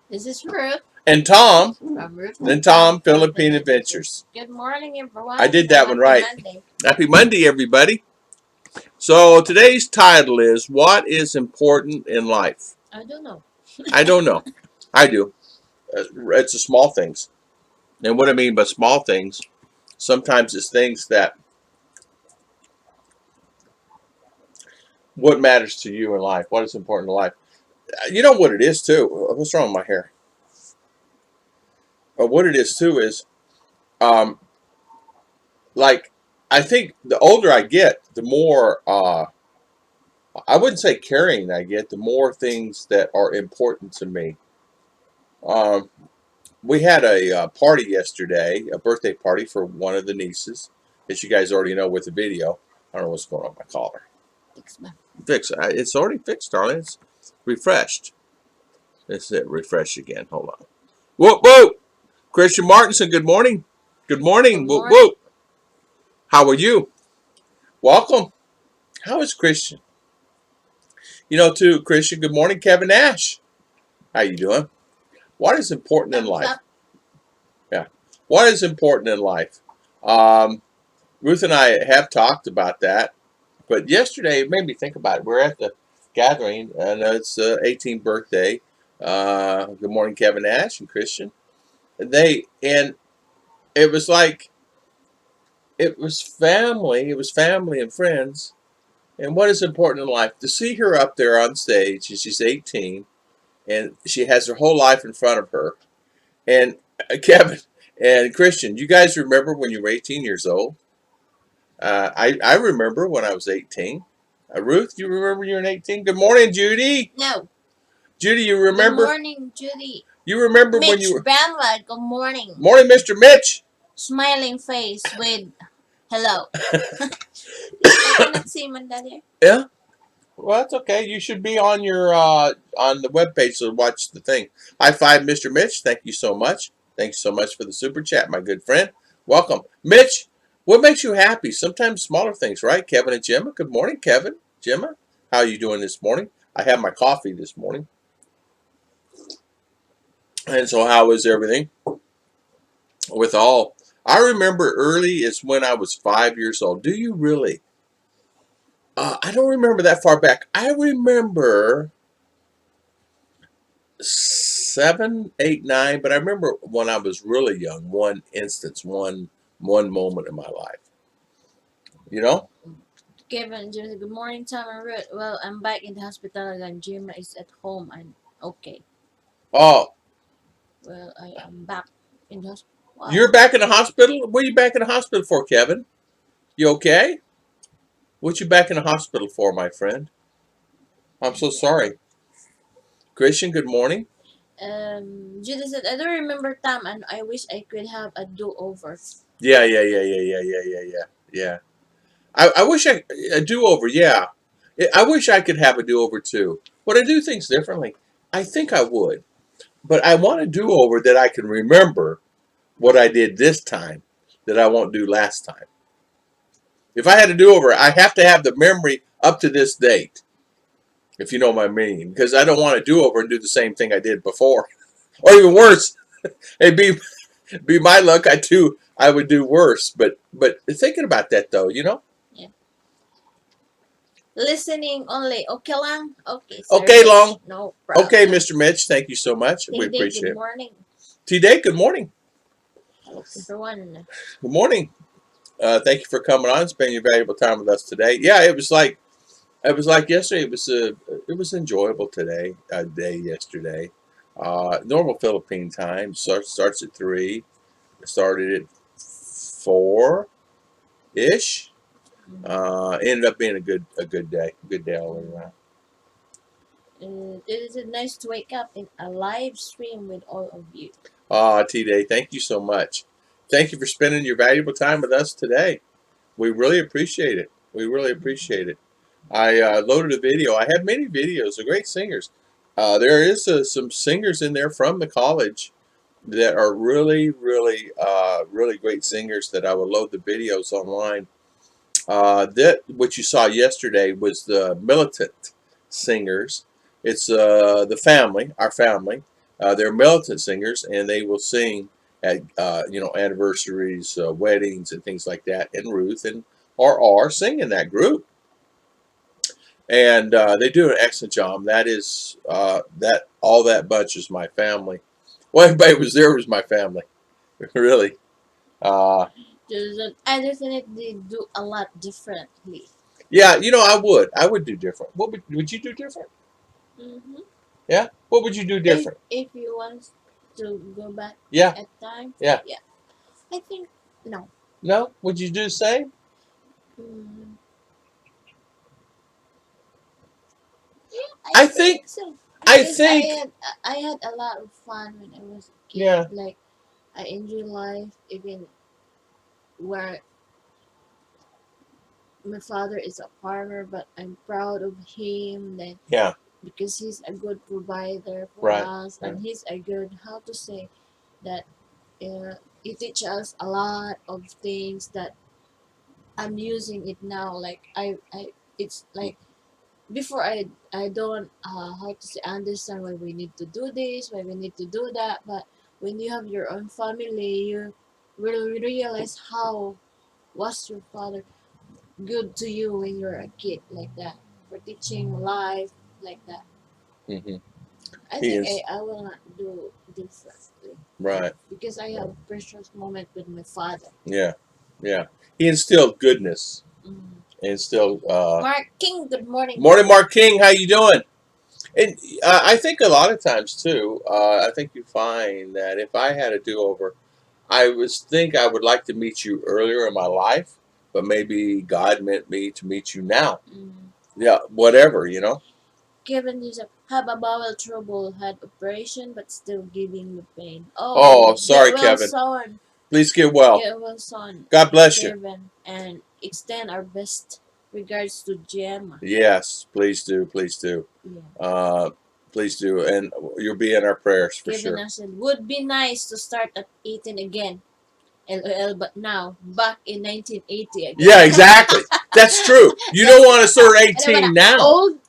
This is Ruth And Tom. from Ruth And Tom Philippine Adventures. Good morning, everyone. I did that one Happy right. Monday. Happy Monday, everybody. So today's title is What is Important in Life? I don't know. I don't know. I do. It's the small things. And what I mean by small things, sometimes it's things that what matters to you in life, what is important in life. You know what it is too. What's wrong with my hair? What it is too is um, like I think the older I get, the more I wouldn't say caring I get, the more things that are important to me. Um, we had a party yesterday, a birthday party for one of the nieces, as you guys already know with the video. I don't know what's going on with my collar. Fix it. It's already fixed, darling. It's refreshed. Let's hit refresh again. Hold on. Whoop, whoop. Christian Martinson, good morning. Good morning. Good Whoop, morning. whoop. How are you? Welcome. How is Christian? You know, too, Christian, good morning, Kevin Nash. How you doing? What is important in life? Yeah. What is important in life? Um, Ruth and I have talked about that, but yesterday it made me think about it. We're at the gathering, and it's 18th birthday. Good morning, Kevin Nash and Christian. And it was like it was family. It was family and friends. And what is important in life? To see her up there on stage, and she's 18, and she has her whole life in front of her. And Kevin and Christian, you guys remember when you were 18 years old? I remember when I was 18. Ruth, you remember you were 18? Good morning, Judy. No. Judy, you remember? Good morning, Judy. You remember Mitch when you were? Bramlett, good morning. Morning, Mr. Mitch. Smiling face with hello. I cannot see my daddy. Yeah. Well, that's okay. You should be on your on the webpage to watch the thing. High five, Mr. Mitch. Thank you so much. Thank you so much for the super chat, my good friend. Welcome, Mitch. What makes you happy? Sometimes smaller things, right? Kevin and Gemma. Good morning, Kevin. Gemma, how are you doing this morning? I had my coffee this morning, and so how is everything with all? I remember early is when I was 5 years old. Do you really? I don't remember that far back. I remember 7, 8, 9, but I remember when I was really young, one instance, one moment in my life. You know? Kevin, Jim, good morning, Tom and Ruth. Well, I'm back in the hospital again. Jim is at home and okay. Oh, Well, I am back in the hospital. Wow. you're back in the hospital? What are you back in the hospital for, Kevin? You okay? What you back in the hospital for, my friend? I'm so sorry. Christian, good morning. Judy said, I don't remember Tom and I wish I could have a do-over. Yeah. Yeah. I wish a do-over, yeah. I wish I could have a do-over too. Would I do things differently? I think I would. But I want a do-over that I can remember what I did this time that I won't do last time. If I had a do-over, I have to have the memory up to this date, if you know my meaning, because I don't want to do-over and do the same thing I did before, or even worse. It'd be my luck. I would do worse. But thinking about that though, you know. Yeah. Listening only. Okay lang? Okay, sir. Okay, Long. No problem. Okay, Mr. Mitch. Thank you so much. We T-Day, appreciate good it. morning. T-Day, good morning. Everyone. Good morning. Thank you for coming on, spending your valuable time with us today. Yeah, it was like yesterday. It was enjoyable today. Day yesterday. Normal Philippine time starts at 3. It started at 4 ish. Ended up being a good day. Good day all the way around. It is nice to wake up in a live stream with all of you. T-Day, thank you so much. Thank you for spending your valuable time with us today. We really appreciate it. We really appreciate it. I loaded a video. I have many videos of great singers. There is some singers in there from the college that are really, really great singers that I will load the videos online. That what you saw yesterday was the militant singers. It's the family, our family. They're militant singers, and they will sing at anniversaries, weddings, and things like that. And Ruth and R sing in that group, and they do an excellent job. That is that all that bunch is my family. Well, everybody was there was my family, really. Uh, I definitely do a lot differently. yeah, I would do different. What would you do different? Mm-hmm. Yeah, what would you do different? If you want to go back Yeah, at time, yeah. yeah, I think no. No, would you do the same? Mm, yeah, I I think think. so I because think. I had a lot of fun when I was a kid. Yeah, Like I enjoy life even where my father is a farmer, but I'm proud of him that yeah. because he's a good provider for Right. us, Yeah. and he's a good how to say that he teach us a lot of things that I'm using it now. Like it's like before I don't how to say understand why we need to do this, why we need to do that. But when you have your own family, you will realize how was your father good to you when you're a kid like that for teaching life like that. Hmm. I He think is I will not do differently right. because I have precious moment with my father. Yeah, yeah. He instilled goodness. Mm. He instilled. Mark King, good morning. Morning, Mark King. How you doing? And I think a lot of times too. I think you find that if I had a do-over, I would like to meet you earlier in my life, but maybe God meant me to meet you now. Mm. Yeah, whatever. Kevin is a have a bowel trouble, had operation but still giving me pain. Oh, Oh, sorry, Kevin. Please get well. get well son, God bless you. Kevin, and extend our best regards to Gemma. Yes, please do. Please do. Yeah. Uh, please do. And you'll be in our prayers for Kevin sure. has said, would be nice to start at 18 again. LOL, but now, back in 1980 again. Yeah, exactly. That's true. You don't want to start Ano ba na? 18 now. Old.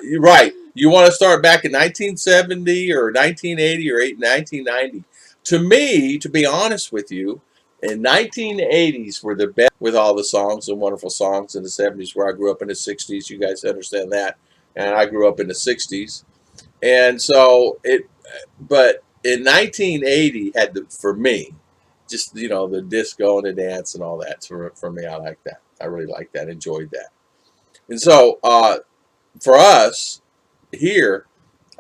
You're right. You want to start back in 1970 or 1980 or 1990. To me, to be honest with you, in 1980s were the best with all the songs and wonderful songs in the 70s where I grew up in the 60s. You guys understand that. And I grew up in the 60s. And so but in 1980 had for me, just the disco and the dance and all that. For me, I like that. I really like that. Enjoyed that. And so for us here,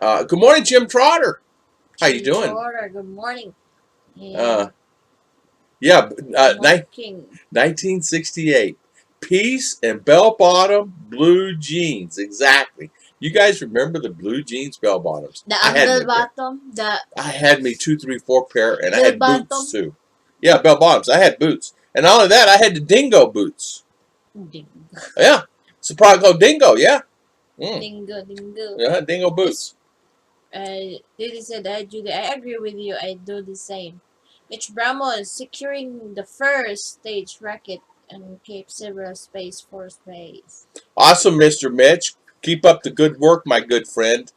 good morning, Jim Trotter. How you Jim doing? Trotter, good morning. Uh, And yeah, Mark King. 1968. Peace and bell bottom blue jeans. Exactly. You guys remember the blue jeans bell bottoms? The I had me bell a pair. bottom, the I had me 2, 3, 4 pair, and I bell had boots bottom. too. Yeah, bell bottoms. I had boots, and not only that, I had the dingo boots. Dingo. Yeah, it's a product called Dingo. Yeah, Dingo. yeah, Dingo boots. Lily said, Judy, I agree with you. I do the same. Mitch Bramo is securing the first stage racket and keep several space for space. Awesome, Mr. Mitch. Keep up the good work, my good friend.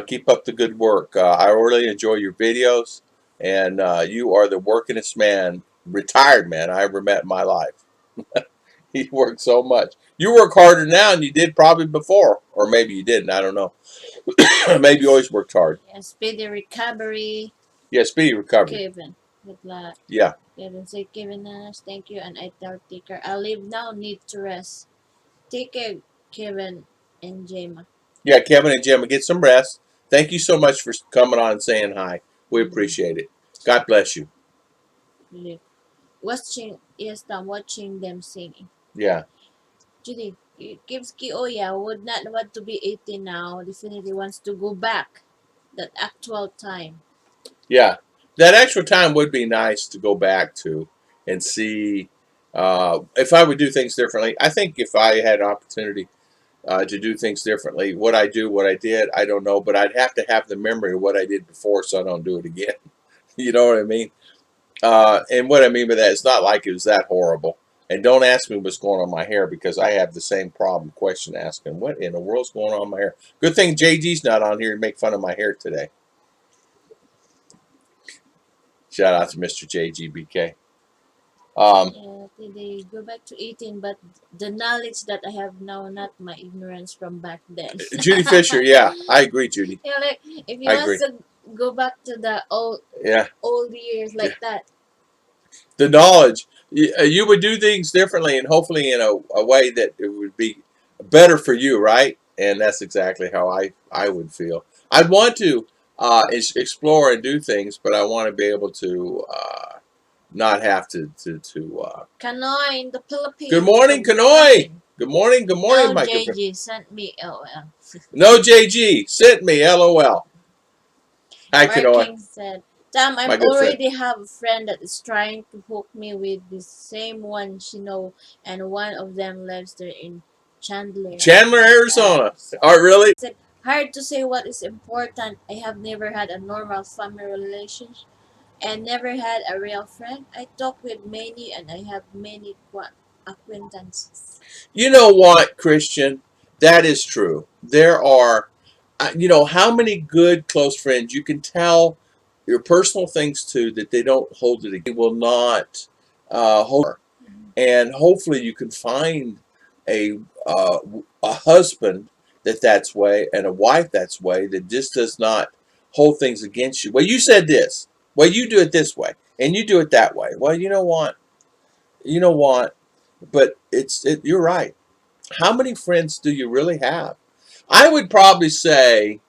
Keep up the good work. I really enjoy your videos, and you are the workingest man, retired man I ever met in my life. He works so much. You work harder now than you did probably before, or maybe you didn't. I don't know. Maybe you always worked hard. Yeah, speedy recovery. Yeah, speedy recovery. Kevin. Good luck. Yeah. Kevin said, Kevin Nash, thank you. And I tell Ticker, I leave now, need to rest. Take care, Kevin and Gemma. Yeah, Kevin and Jim, get some rest. Thank you so much for coming on and saying hi. We appreciate it. God bless you. Yes, I'm watching them singing. Yeah. Judy, Kimski Oya would not want to be 18 now. Definitely wants to go back. That actual time. Yeah. That extra time would be nice to go back to and see if I would do things differently. I think if I had an opportunity to do things differently, would I do what I did? I don't know, but I'd have to have the memory of what I did before so I don't do it again. You know what I mean? And what I mean by that, it's not like it was that horrible. And don't ask me what's going on in my hair because I have the same question asking, what in the world's going on in my hair? Good thing JG's not on here to make fun of my hair today. Shout out to Mr. JGBK. Yeah, they go back to eating, but the knowledge that I have now, not my ignorance from back then. Judy Fisher, yeah, I agree, Judy. Yeah, like if you I want agree. to go back to the Yeah, old years yeah. like that, The knowledge, you would do things differently and hopefully in a way that it would be better for you, right? And that's exactly how I would feel. I'd want to explore and do things, but I want to be able to not have to. Kanoy in the Philippines. Good morning, Good Kanoy. morning. Good morning, good morning, No, my good friend. JG sent me LOL. No, JG, sent me LOL. Hi, Mark Kanoy, King said, Tom, I my good friend. already have a friend that is trying to hook me with the same one she know, and one of them lives there in Chandler. Chandler, Arizona. Oh, really? Said, hard to say what is important. I have never had a normal family relationship and never had a real friend. I talk with many and I have many acquaintances. You know what, Christian? That is true. There are, how many good close friends you can tell your personal things to that they don't hold it against. They will not hold it. And hopefully you can find a uh, a husband that's way and a wife that's way that just does not hold things against you. Well, you said this. Well, you do it this way, and you do it that way. Well, you know what? You know what? But you're right. How many friends do you really have? I would probably say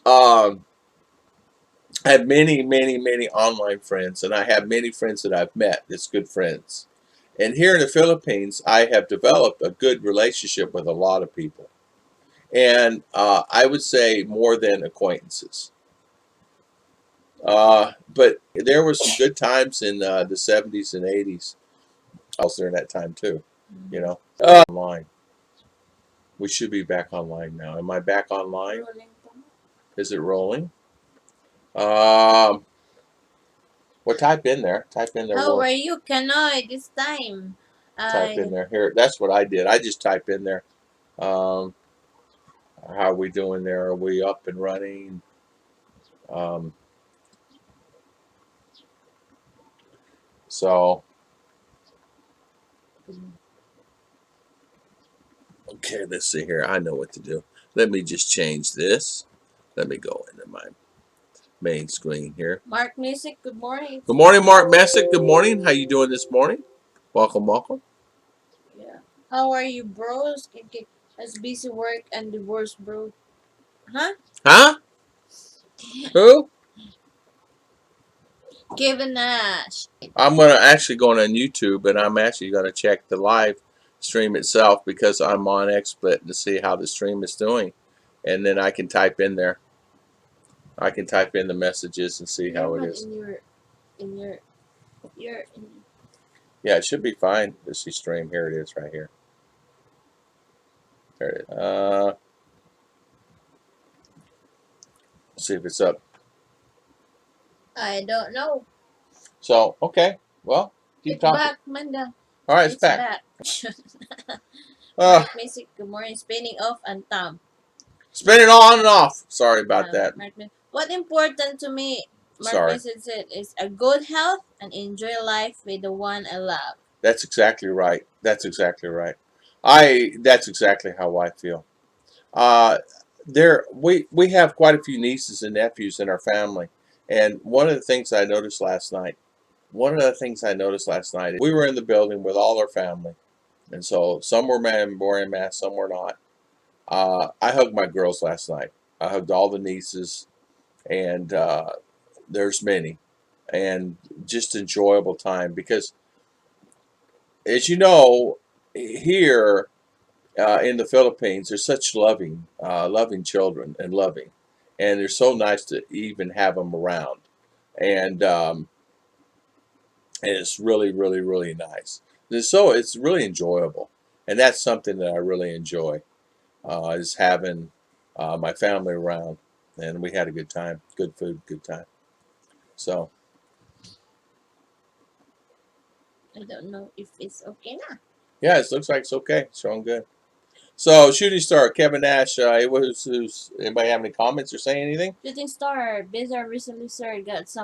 um, I have many, many, many online friends, and I have many friends that I've met that's good friends. And here in the Philippines, I have developed a good relationship with a lot of people. And I would say more than acquaintances. But there were some good times in the 70s and 80s. I was there in that time too, you know. Online. We should be back online now. Am I back online? Is it rolling? Um, well, type in there. Type in there. How are you, Kanoy, this time? Type in there. Here, that's what I did. I just type in there. Um, how are we doing there? Are we up and running? Um, so, okay, let's see here. I know what to do. Let me just change this. Let me go into my main screen here. Mark Music, good morning. Good morning, Mark Messick. Good morning. How you doing this morning? Welcome, welcome. Yeah. How are you, bros? Okay. That's busy work and divorce, bro. Huh? Huh? Who? Kevin Nash. I'm gonna actually go on YouTube and I'm actually gonna check the live stream itself because I'm on XSplit to see how the stream is doing, and then I can type in there. I can type in the messages and see how it is. In your Yeah, it should be fine to see stream. Here it is, right here. There it is. See if it's up. I don't know. So okay, well, keep It's talking. back, Manda. All right, it's back. Mark Music, good morning. Spinning off and Tom. Spin it on and off. Sorry about that. What important to me, Mark Music said, is a good health and enjoy life with the one I love. That's exactly right. That's exactly right. That's exactly how I feel. Uh, we have quite a few nieces and nephews in our family, and one of the things I noticed last night. We were in the building with all our family, and so some were wearing masks, some were not. I hugged my girls last night. I hugged all the nieces, and there's many, and just enjoyable time because, as you know, here in the Philippines, they're such loving children and they're so nice to even have them around, and it's really, really, really nice. It's really enjoyable, and that's something that I really enjoy is having my family around, and we had a good time, good food, good time. So I don't know if it's okay now. Yeah, it looks like it's okay. Showing good. So, shooting star Kevin Nash. Anybody have any comments or say anything? Shooting star, Bizarre recently, sir, got some